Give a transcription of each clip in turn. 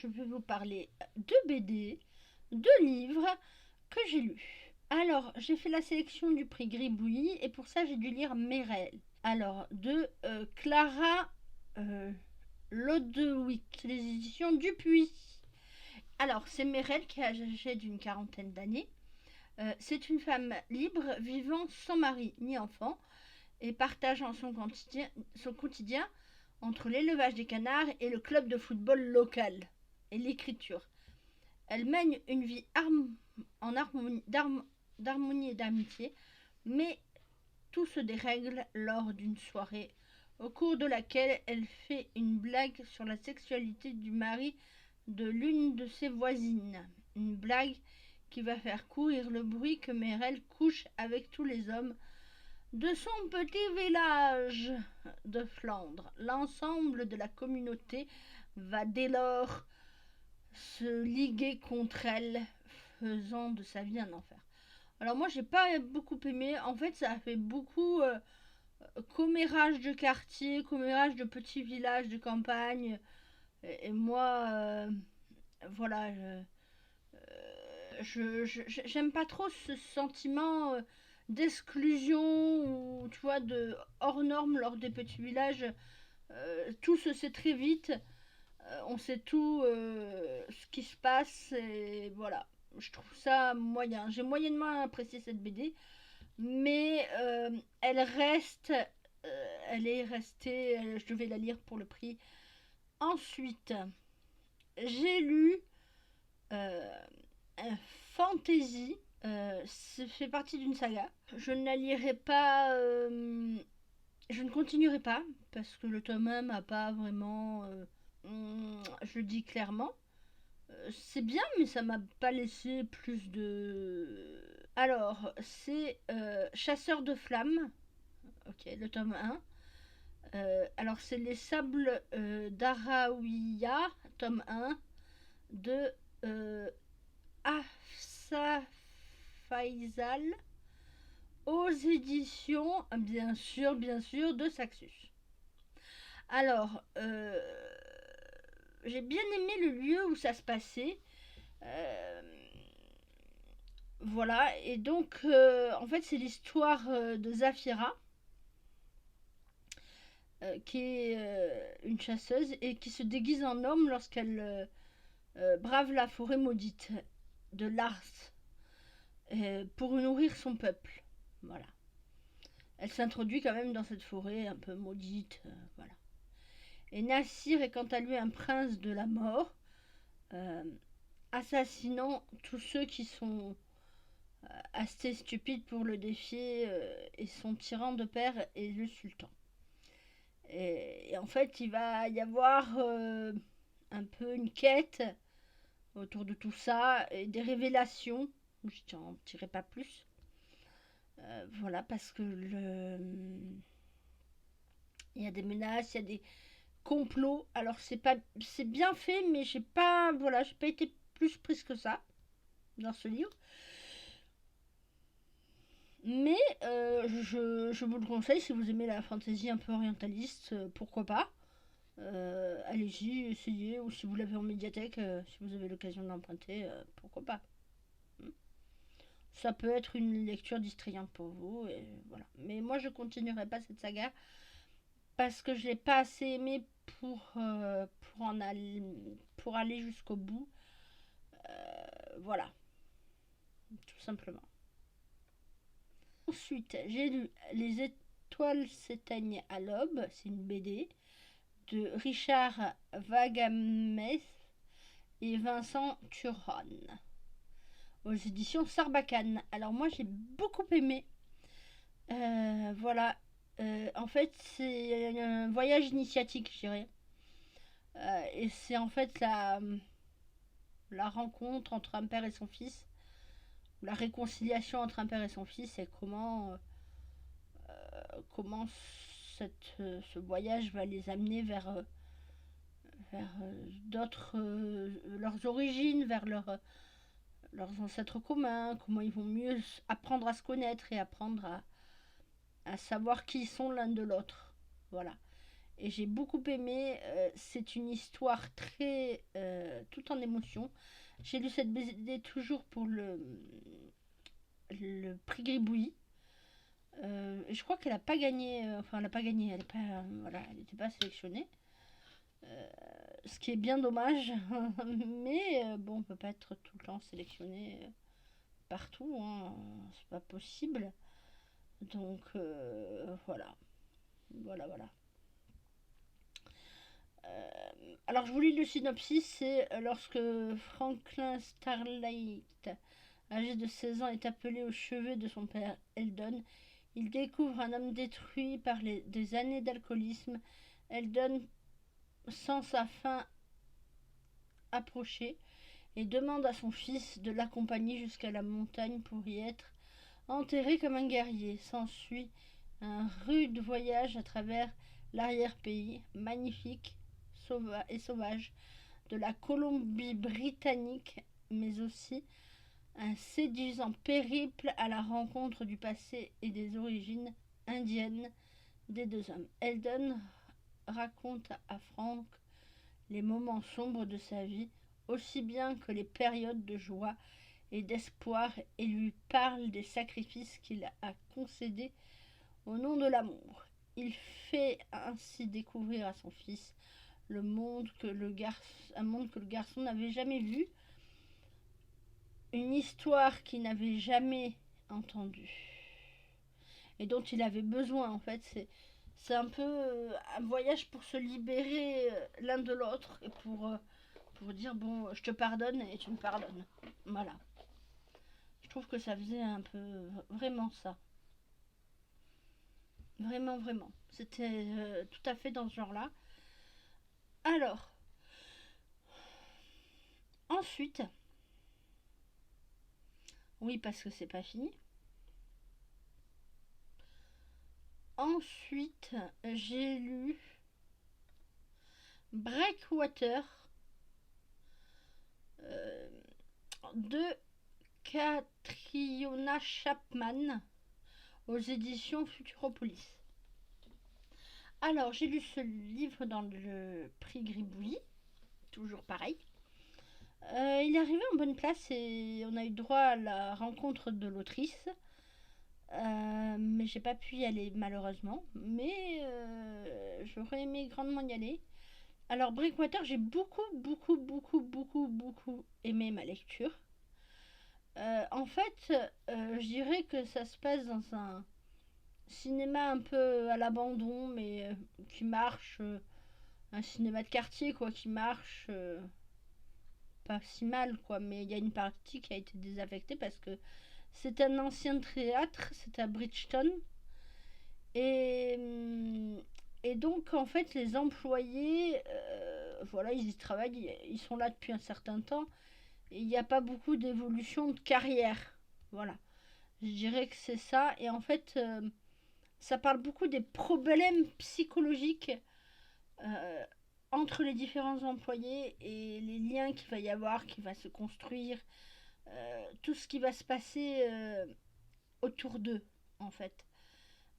je vais vous parler de BD, de livres que j'ai lus. Alors, j'ai fait la sélection du prix Gribouille et pour ça, j'ai dû lire Merel. Alors, de Clara Lodewijk, les éditions Dupuis. Alors, c'est Merel qui est âgée d'une quarantaine d'années. C'est une femme libre vivant sans mari ni enfant et partageant son quotidien entre l'élevage des canards et le club de football local et l'écriture. Elle mène une vie d'harmonie et d'amitié, mais tout se dérègle lors d'une soirée au cours de laquelle elle fait une blague sur la sexualité du mari de l'une de ses voisines. Une blague qui va faire courir le bruit que Merel couche avec tous les hommes de son petit village de Flandre. L'ensemble de la communauté va dès lors se liguer contre elle, faisant de sa vie un enfer. Alors moi j'ai pas beaucoup aimé, en fait ça a fait beaucoup commérage de quartier, commérage de petits villages de campagne, et moi voilà, j'aime pas trop ce sentiment d'exclusion ou tu vois de hors norme lors des petits villages. Tout se sait très vite, on sait tout ce qui se passe et voilà. Je trouve ça moyen. J'ai moyennement apprécié cette BD, mais elle reste, elle est restée. Je devais la lire pour le prix. Ensuite, j'ai lu euh, Fantasy. Ça fait partie d'une saga. Je ne la lirai pas. Je ne continuerai pas parce que le tome 1 m'a pas vraiment. Je le dis clairement. C'est bien, mais ça m'a pas laissé plus de. Alors, c'est Chasseur de flammes. Ok, le tome 1. Alors, c'est Les Sables d'Araouia, tome 1, de Afsa Faisal, aux éditions, bien sûr, de Saxus. Alors, j'ai bien aimé le lieu où ça se passait. Euh, voilà, et donc, en fait, c'est l'histoire de Zafira, qui est une chasseuse et qui se déguise en homme lorsqu'elle brave la forêt maudite de Lars pour nourrir son peuple. Voilà. Elle s'introduit quand même dans cette forêt un peu maudite. Voilà. Et Nassir est quant à lui un prince de la mort, euh, assassinant tous ceux qui sont assez stupides pour le défier, et son tyran de père est le sultan. Et en fait, il va y avoir un peu une quête autour de tout ça et des révélations. Je n'en dirai pas plus. Voilà, parce que il y a des menaces, il y a des complots. Alors c'est bien fait, mais j'ai pas été plus prise que ça dans ce livre. Mais je vous le conseille si vous aimez la fantasy un peu orientaliste, pourquoi pas. Allez-y, essayez, ou si vous l'avez en médiathèque, si vous avez l'occasion de l'emprunter, pourquoi pas. Ça peut être une lecture distrayante pour vous, et voilà. Mais moi je continuerai pas cette saga parce que je l'ai pas assez aimé pour aller jusqu'au bout. Voilà, tout simplement. Ensuite, j'ai lu Les étoiles s'éteignent à l'aube, c'est une BD de Richard Wagamès et Vincent Turon aux éditions Sarbacane. Alors moi j'ai beaucoup aimé. Voilà. En fait c'est un voyage initiatique, je dirais. Et c'est en fait la rencontre entre un père et son fils, la réconciliation entre un père et son fils, et comment ce voyage va les amener vers d'autres, leurs origines, vers leurs ancêtres communs, comment ils vont mieux apprendre à se connaître et apprendre à savoir qui ils sont l'un de l'autre. Voilà. et j'ai beaucoup aimé. C'est une histoire très tout en émotion. J'ai lu cette BD toujours pour le prix Gribouillis. Et je crois qu'elle n'a pas gagné, enfin elle n'a pas gagné, elle voilà, elle n'était pas sélectionnée. Ce qui est bien dommage, mais bon, on peut pas être tout le temps sélectionné partout, hein, c'est pas possible. Donc voilà, voilà. Alors je vous lis le synopsis, c'est lorsque Franklin Starlight, âgé de 16 ans, est appelé au chevet de son père Eldon, il découvre un homme détruit par des années d'alcoolisme. Eldon sent sa fin approcher et demande à son fils de l'accompagner jusqu'à la montagne pour y être enterré comme un guerrier. S'ensuit un rude voyage à travers l'arrière-pays, magnifique et sauvage, de la Colombie-Britannique, mais aussi un séduisant périple à la rencontre du passé et des origines indiennes des deux hommes. Eldon raconte à Frank les moments sombres de sa vie, aussi bien que les périodes de joie et d'espoir, et lui parle des sacrifices qu'il a concédés au nom de l'amour. Il fait ainsi découvrir à son fils un monde que le garçon n'avait jamais vu, une histoire qu'il n'avait jamais entendue et dont il avait besoin. En fait, c'est un peu un voyage pour se libérer l'un de l'autre et pour dire bon, je te pardonne et tu me pardonnes. Voilà. Je trouve que ça faisait un peu vraiment ça. Vraiment. C'était tout à fait dans ce genre-là. Alors, ensuite, oui, parce que c'est pas fini. Ensuite, j'ai lu Breakwater de Catriona Chapman aux éditions Futuropolis. Alors, j'ai lu ce livre dans le prix Gribouillis, toujours pareil. Il est arrivé en bonne place et on a eu droit à la rencontre de l'autrice. Mais j'ai pas pu y aller malheureusement. Mais j'aurais aimé grandement y aller. Alors, Breakwater, j'ai beaucoup aimé ma lecture. En fait, je dirais que ça se passe dans un cinéma un peu à l'abandon, mais qui marche. Un cinéma de quartier, quoi, qui marche pas si mal, quoi. Mais il y a une partie qui a été désaffectée parce que c'est un ancien théâtre, c'est à Bridgeton. Et, et donc, en fait, les employés, voilà, ils y travaillent, ils sont là depuis un certain temps. Et il n'y a pas beaucoup d'évolution de carrière. Voilà. Je dirais que c'est ça. Et en fait, ça parle beaucoup des problèmes psychologiques euh, entre les différents employés et les liens qu'il va y avoir, qui va se construire, tout ce qui va se passer autour d'eux, en fait.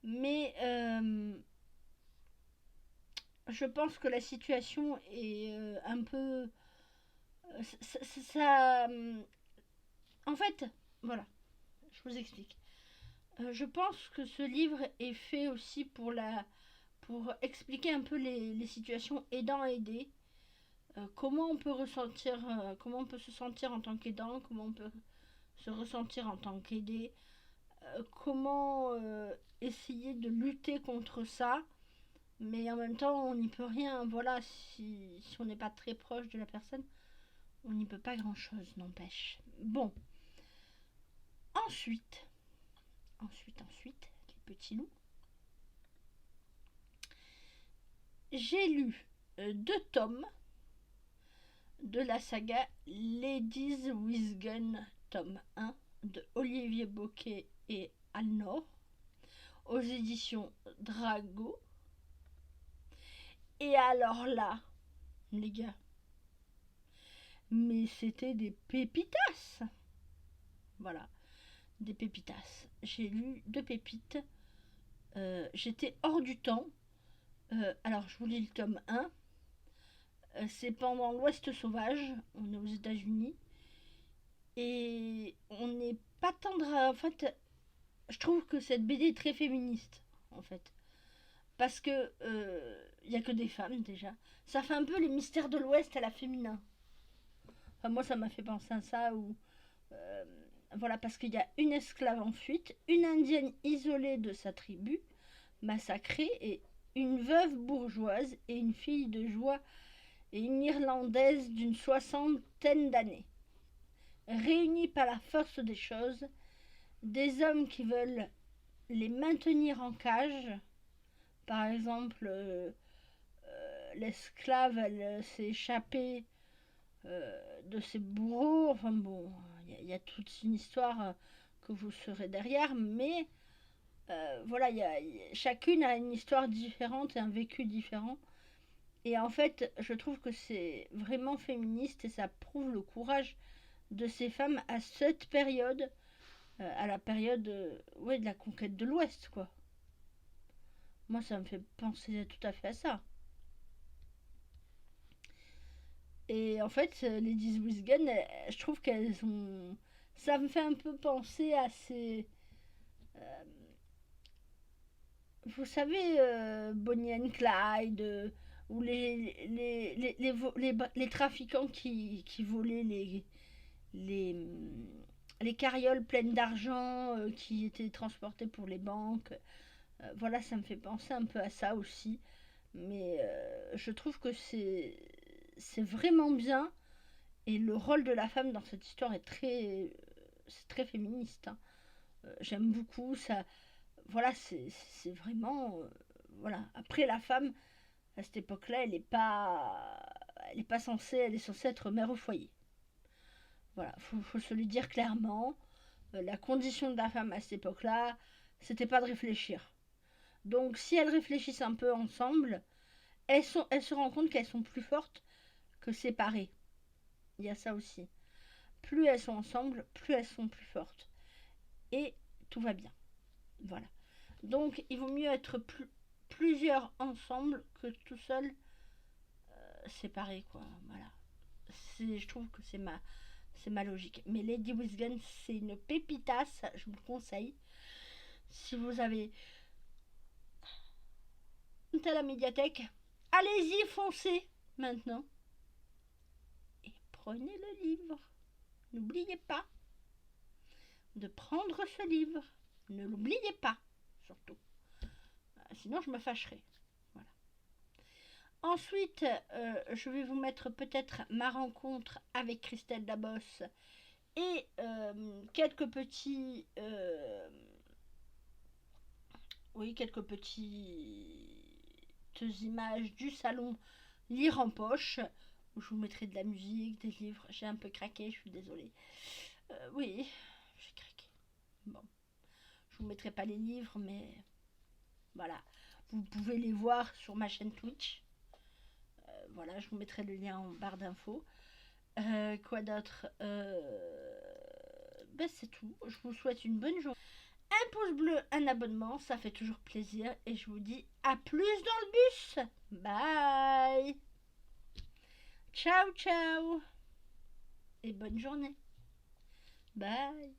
Mais je pense que la situation est un peu... ça, en fait, voilà, je vous explique. Je pense que ce livre est fait aussi pour expliquer un peu les situations aidant-aidé. Comment on peut ressentir, comment on peut se sentir en tant qu'aidant, comment on peut se ressentir en tant qu'aidé, comment essayer de lutter contre ça, mais en même temps on n'y peut rien. Voilà, si on n'est pas très proche de la personne, on n'y peut pas grand chose, n'empêche. Bon, ensuite, les petits loups. J'ai lu 2 tomes de la saga Ladies with Gun, tome 1, de Olivier Bocquet et Alnor, aux éditions Drago. Et alors là, les gars, mais c'était des pépitas. Voilà, des pépitas. J'ai lu 2 pépites. J'étais hors du temps. Alors, je vous lis le tome 1. C'est pendant l'Ouest sauvage, on est aux États-Unis. Et on n'est pas tendre en fait, je trouve que cette BD est très féministe, en fait. Parce que il y a que des femmes déjà. Ça fait un peu les mystères de l'Ouest à la féminin. Enfin, moi, ça m'a fait penser à ça. Où, euh, voilà, parce qu'il y a une esclave en fuite, une indienne isolée de sa tribu, massacrée, et une veuve bourgeoise et une fille de joie et une irlandaise d'une soixantaine d'années. Réunis par la force des choses, des hommes qui veulent les maintenir en cage. Par exemple, l'esclave, elle s'est échappée de ses bourreaux. Enfin bon, il y a toute une histoire que vous serez derrière, mais voilà, chacune a une histoire différente et un vécu différent. Et en fait, je trouve que c'est vraiment féministe et ça prouve le courage de ces femmes à cette période, à la période ouais, de la conquête de l'Ouest, quoi. Moi, ça me fait penser tout à fait à ça. Et en fait, Ladies with Gun, je trouve qu'elles ont. Ça me fait un peu penser à ces. euh, vous savez, Bonnie and Clyde, ou les trafiquants qui volaient les, les carrioles pleines d'argent qui étaient transportées pour les banques. Voilà, ça me fait penser un peu à ça aussi. Mais je trouve que c'est vraiment bien. Et le rôle de la femme dans cette histoire est c'est très féministe, hein. J'aime beaucoup ça. Voilà, c'est vraiment voilà. Après, la femme à cette époque-là, elle est pas censée, elle est censée être mère au foyer. Voilà, faut se lui dire clairement. La condition de la femme à cette époque-là, c'était pas de réfléchir. Donc, si elles réfléchissent un peu ensemble, elles se rendent compte qu'elles sont plus fortes que séparées. Il y a ça aussi. Plus elles sont ensemble, plus elles sont plus fortes. Et tout va bien. Voilà. Donc, il vaut mieux être plusieurs ensemble que tout seul séparé, quoi. Voilà. Je trouve que c'est ma logique. Mais Lady Wisgen, c'est une pépitasse, je vous le conseille. Si vous avez à la médiathèque, allez-y, foncez maintenant. Et prenez le livre. N'oubliez pas de prendre ce livre. Ne l'oubliez pas, surtout. Sinon, je me fâcherai. Voilà. Ensuite, je vais vous mettre peut-être ma rencontre avec Christelle Dabosse et quelques petits... oui, quelques petites images du salon Lire en poche, où je vous mettrai de la musique, des livres. J'ai un peu craqué, je suis désolée. Oui, j'ai craqué. Bon, je vous mettrai pas les livres, mais voilà. Vous pouvez les voir sur ma chaîne Twitch. Voilà, je vous mettrai le lien en barre d'infos. Quoi d'autre ben c'est tout. Je vous souhaite une bonne journée. Un pouce bleu, un abonnement, ça fait toujours plaisir. Et je vous dis à plus dans le bus. Bye. Ciao, ciao. Et bonne journée. Bye.